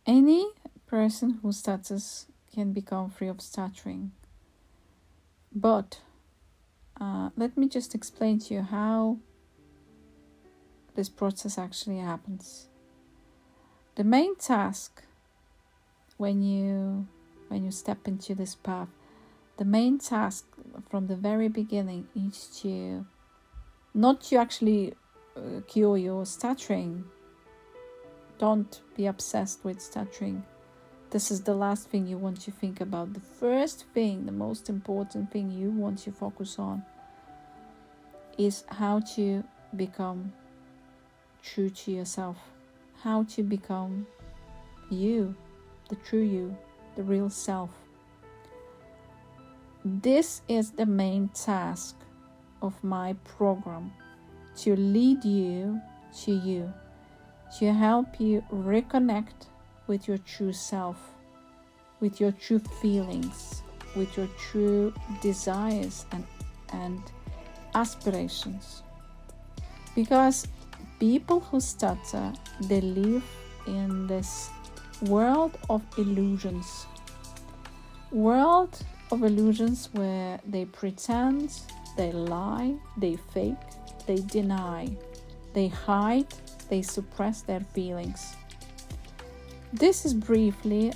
Any person who stutters can become free of stuttering. But let me just explain to you how this process actually happens. The main task when you step into this path, the main task from the very beginning is to not to actually cure your stuttering. Don't be obsessed with stuttering. This is the last thing you want to think about. The first thing, the most important thing you want to focus on is how to become true to yourself. How to become you, the true you, the real self. This is the main task of my program, to lead you, to help you reconnect with your true self, with your true feelings, with your true desires and aspirations. Because people who stutter, they live in this world of illusions. World of illusions where they pretend, they lie, they fake, they deny, they hide, they suppress their feelings. This is briefly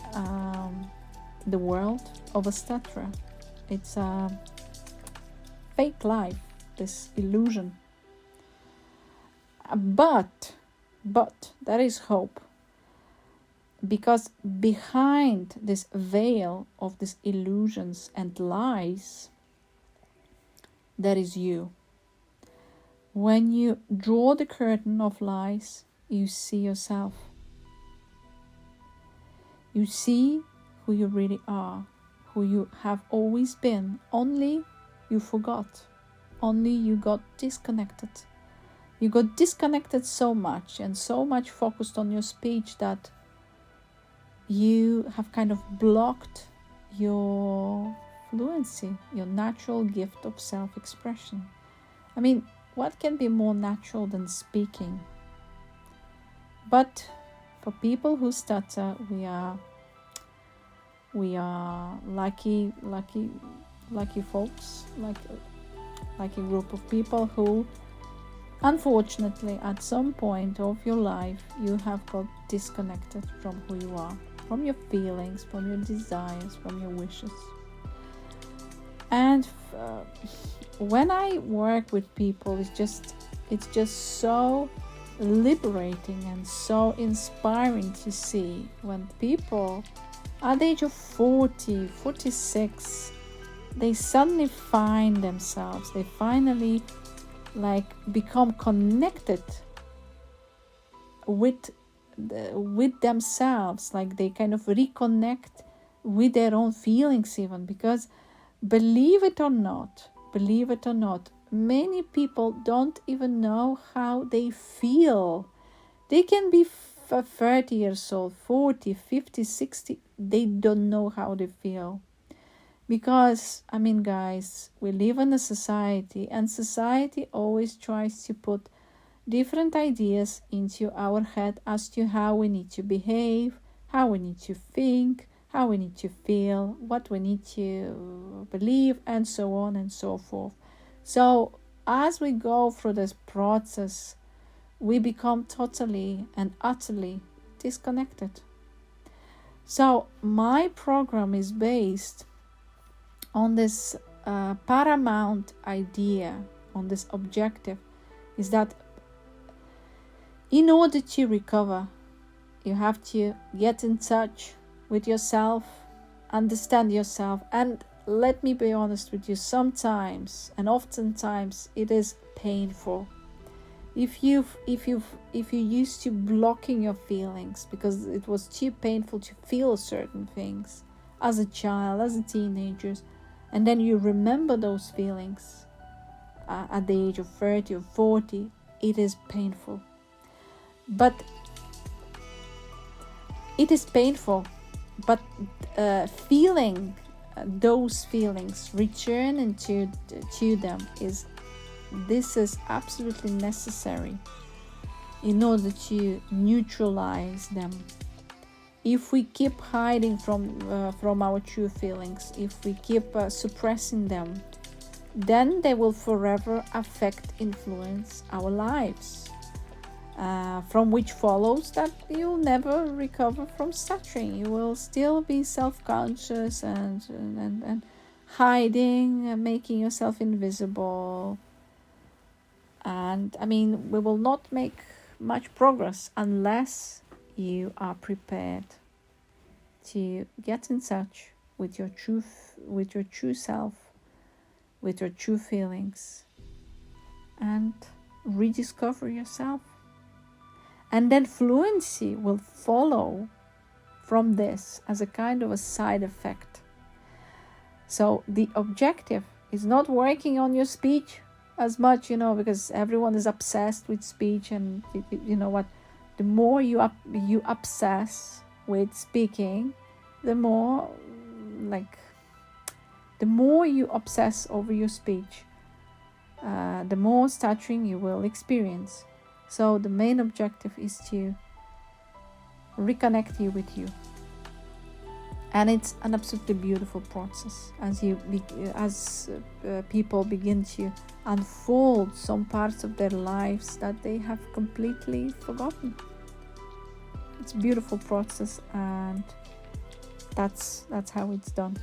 the world of a stutterer. It's a fake life, this illusion. But there is hope. Because behind this veil of these illusions and lies, there is you. When you draw the curtain of lies, you see yourself. You see who you really are, who you have always been, only you forgot, only you got disconnected. You got disconnected so much and so much focused on your speech that you have kind of blocked your fluency, your natural gift of self-expression. I mean, what can be more natural than speaking? But for people who stutter, we are lucky folks, like a group of people who, unfortunately, at some point of your life, you have got disconnected from who you are, from your feelings, from your desires, from your wishes. And when I work with people, it's just so liberating and so inspiring to see when people at the age of 40, 46, they suddenly find themselves, they finally become connected with themselves, like they kind of reconnect with their own feelings even, because believe it or not, many people don't even know how they feel. They can be 30 years old, 40, 50, 60, they don't know how they feel. Because, I mean, guys, we live in a society, and society always tries to put different ideas into our head as to how we need to behave, how we need to think, how we need to feel, what we need to believe, and so on and so forth. So as we go through this process, we become totally and utterly disconnected. So my program is based on this paramount idea, on this objective, is that in order to recover, you have to get in touch with yourself, understand yourself, and let me be honest with you, sometimes and oftentimes it is painful. If you used to blocking your feelings because it was too painful to feel certain things as a child, as a teenager, and then you remember those feelings at the age of 30 or 40, it is painful. But it is painful, but feeling those feelings, returning to them, is absolutely necessary in order to neutralize them, If we keep hiding from our true feelings, if we keep suppressing them, then they will forever affect, influence our lives. From which follows that you'll never recover from stuttering. You will still be self-conscious and hiding and making yourself invisible. And I mean, we will not make much progress unless you are prepared to get in touch with your true self, with your true feelings, and rediscover yourself. And then fluency will follow from this as a kind of a side effect. So the objective is not working on your speech as much, because everyone is obsessed with speech. And you know what, the more you obsess with speaking, the more you obsess over your speech, the more stuttering you will experience. So the main objective is to reconnect you with you. And it's an absolutely beautiful process as people begin to unfold some parts of their lives that they have completely forgotten. It's a beautiful process, and that's how it's done.